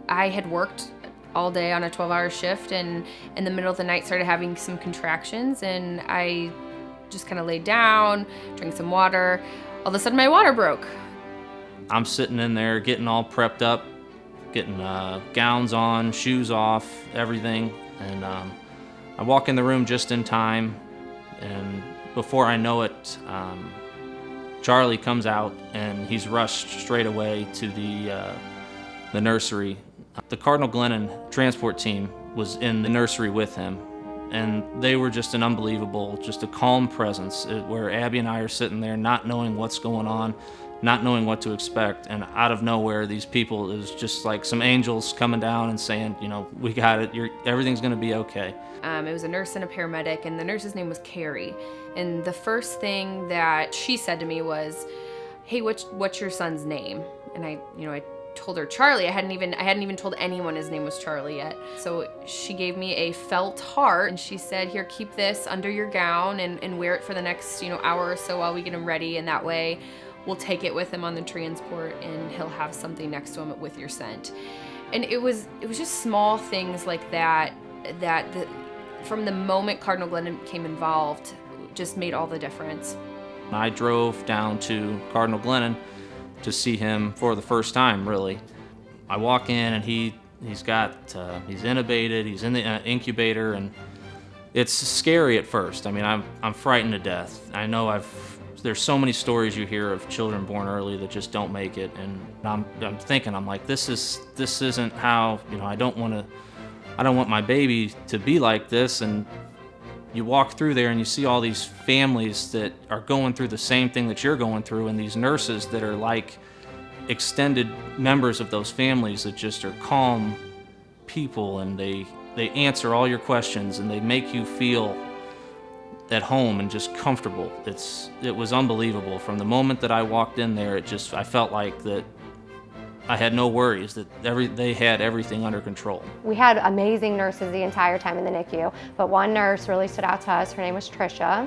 I had worked all day on a 12-hour shift, and in the middle of the night started having some contractions, and I just kind of laid down, drank some water. All of a sudden my water broke. I'm sitting in there getting all prepped up, getting gowns on, shoes off, everything, and I walk in the room just in time, and before I know it, Charlie comes out, and he's rushed straight away to the nursery. The Cardinal Glennon transport team was in the nursery with him, and they were just an unbelievable, just a calm presence, where Abbey and I are sitting there not knowing what's going on, not knowing what to expect, and out of nowhere, these people, it was just like some angels coming down and saying, we got it, everything's gonna be okay. It was a nurse and a paramedic, and the nurse's name was Carrie. And the first thing that she said to me was, "Hey, what's your son's name?" And I told her Charlie. I hadn't even told anyone his name was Charlie yet. So she gave me a felt heart, and she said, "Here, keep this under your gown and wear it for the next hour or so while we get him ready, and that way we'll take it with him on the transport, and he'll have something next to him with your scent." And it was just small things like that from the moment Cardinal Glennon became involved, just made all the difference. I drove down to Cardinal Glennon to see him for the first time, really. I walk in, and he's intubated, he's in the incubator, and it's scary at first. I mean, I'm frightened to death. I know there's so many stories you hear of children born early that just don't make it, and I'm thinking, I'm like, this isn't how, I don't want my baby to be like this. And you walk through there and you see all these families that are going through the same thing that you're going through, and these nurses that are like extended members of those families that just are calm people, and they answer all your questions, and they make you feel at home and just comfortable. It was unbelievable. From the moment that I walked in there, I felt like that I had no worries, that they had everything under control. We had amazing nurses the entire time in the NICU, but one nurse really stood out to us. Her name was Tricia.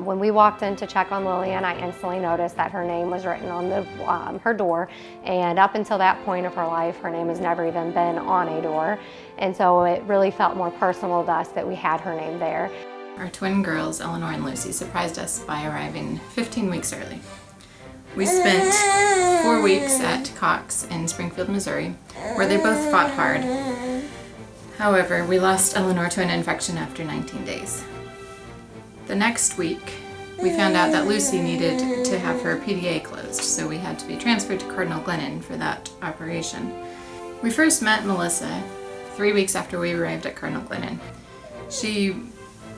When we walked in to check on Lillian, I instantly noticed that her name was written on her door, and up until that point of her life, her name has never even been on a door, and so it really felt more personal to us that we had her name there. Our twin girls, Eleanor and Lucy, surprised us by arriving 15 weeks early. We spent 4 weeks at Cox in Springfield, Missouri, where they both fought hard. However, we lost Eleanor to an infection after 19 days. The next week, we found out that Lucy needed to have her PDA closed, so we had to be transferred to Cardinal Glennon for that operation. We first met Melissa 3 weeks after we arrived at Cardinal Glennon. She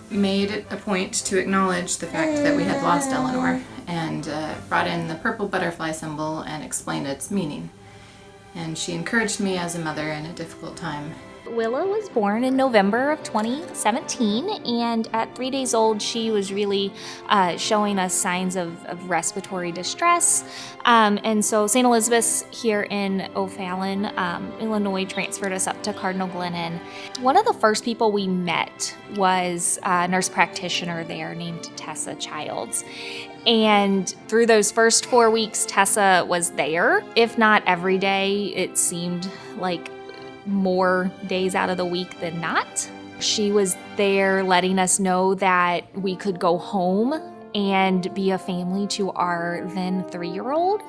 made it a point to acknowledge the fact that we had lost Eleanor, and brought in the purple butterfly symbol and explained its meaning. And she encouraged me as a mother in a difficult time. Willa was born in November of 2017, and at 3 days old, she was really showing us signs of respiratory distress. And so St. Elizabeth's here in O'Fallon, Illinois, transferred us up to Cardinal Glennon. One of the first people we met was a nurse practitioner there named Tessa Childs. And through those first 4 weeks, Tessa was there. If not every day, it seemed like more days out of the week than not. She was there letting us know that we could go home and be a family to our then 3-year-old.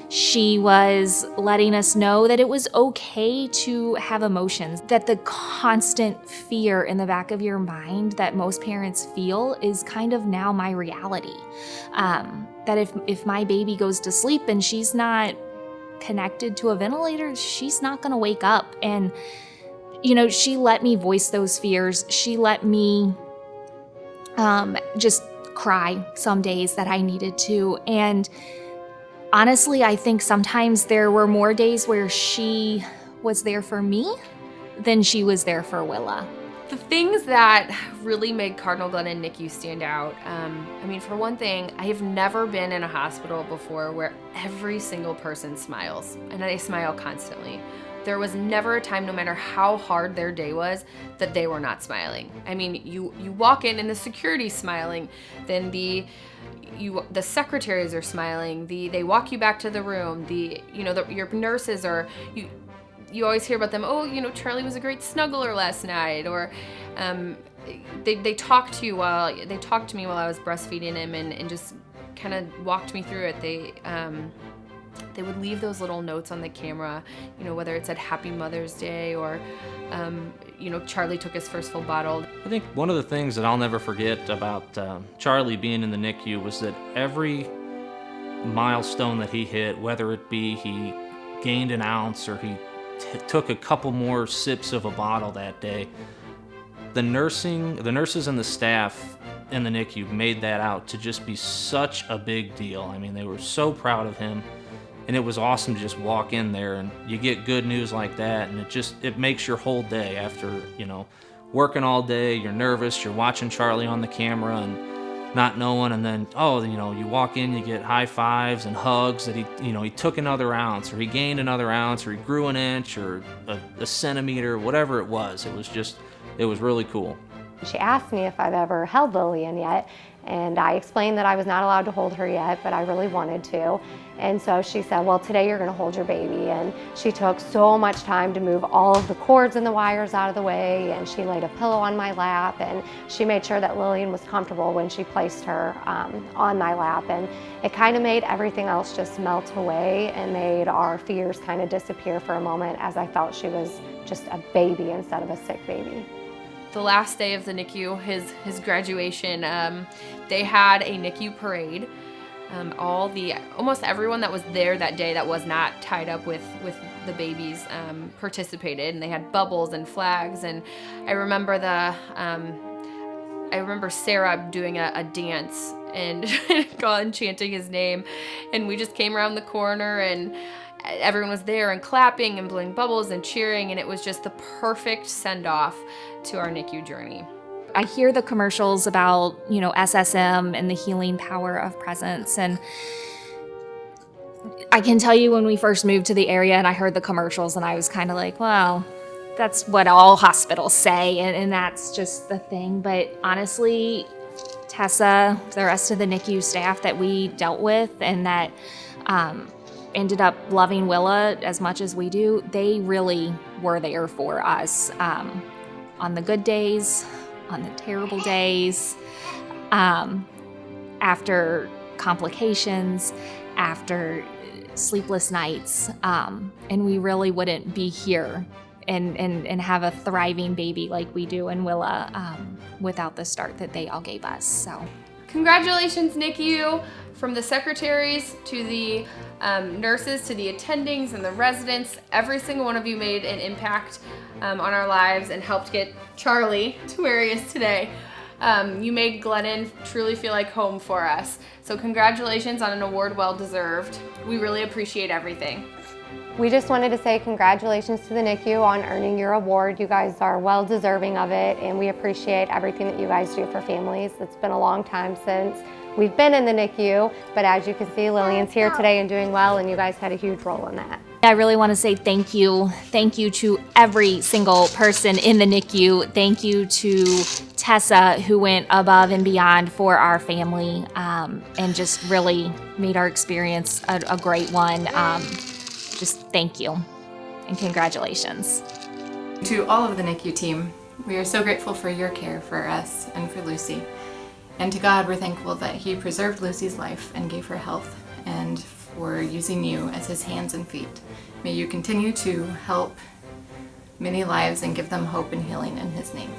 She was letting us know that it was okay to have emotions, that the constant fear in the back of your mind that most parents feel is kind of now my reality. That if my baby goes to sleep and she's not connected to a ventilator, she's not going to wake up. And, she let me voice those fears. She let me just cry some days that I needed to. And honestly, I think sometimes there were more days where she was there for me than she was there for Willa. The things that really made Cardinal Glennon NICU stand out, for one thing, I have never been in a hospital before where every single person smiles, and they smile constantly. There was never a time, no matter how hard their day was, that they were not smiling. You walk in and the security's smiling, then the secretaries are smiling, they walk you back to the room, your nurses are, you always hear about them, oh, you know, Charlie was a great snuggler last night, or they talked to me while I was breastfeeding him and just kind of walked me through it. They would leave those little notes on the camera, you know, whether it said Happy Mother's Day or, you know, Charlie took his first full bottle. I think one of the things that I'll never forget about Charlie being in the NICU was that every milestone that he hit, whether it be he gained an ounce or he took a couple more sips of a bottle that day, the nurses and the staff in the NICU made that out to just be such a big deal. I mean, they were so proud of him, and it was awesome to just walk in there and you get good news like that, and it makes your whole day after, you know, working all day, you're nervous, you're watching Charlie on the camera and not knowing, and then, oh, you know, you walk in, you get high fives and hugs that he took another ounce, or he gained another ounce, or he grew an inch or a centimeter, whatever it was. It was really cool. She asked me if I've ever held Lillian yet, and I explained that I was not allowed to hold her yet, but I really wanted to. And so she said, well, today you're gonna hold your baby. And she took so much time to move all of the cords and the wires out of the way, and she laid a pillow on my lap, and she made sure that Lillian was comfortable when she placed her on my lap. And it kind of made everything else just melt away and made our fears kind of disappear for a moment, as I felt she was just a baby instead of a sick baby. The last day of the NICU, his graduation, they had a NICU parade. Almost everyone that was there that day that was not tied up with the babies participated, and they had bubbles and flags. And I remember Sarah doing a dance and chanting his name, and we just came around the corner and everyone was there and clapping and blowing bubbles and cheering, and it was just the perfect send-off to our NICU journey. I hear the commercials about, you know, SSM and the healing power of presence. And I can tell you when we first moved to the area and I heard the commercials, and I was kind of like, well, that's what all hospitals say, and that's just the thing. But honestly, Tessa, the rest of the NICU staff that we dealt with and that ended up loving Willa as much as we do, they really were there for us on the good days, on the terrible days, after complications, after sleepless nights, and we really wouldn't be here and have a thriving baby like we do in Willa without the start that they all gave us. So, congratulations, NICU, from the secretaries to the nurses to the attendings and the residents. Every single one of you made an impact on our lives and helped get Charlie to where he is today. You made Glennon truly feel like home for us. So congratulations on an award well deserved. We really appreciate everything. We just wanted to say congratulations to the NICU on earning your award. You guys are well deserving of it, and we appreciate everything that you guys do for families. It's been a long time since we've been in the NICU, but as you can see, Lillian's here today and doing well, and you guys had a huge role in that. I really want to say thank you. Thank you to every single person in the NICU. Thank you to Tessa, who went above and beyond for our family and just really made our experience a great one. Just thank you and congratulations. To all of the NICU team, we are so grateful for your care for us and for Lucy. And to God, we're thankful that He preserved Lucy's life and gave her health, and for using you as His hands and feet. May you continue to help many lives and give them hope and healing in His name.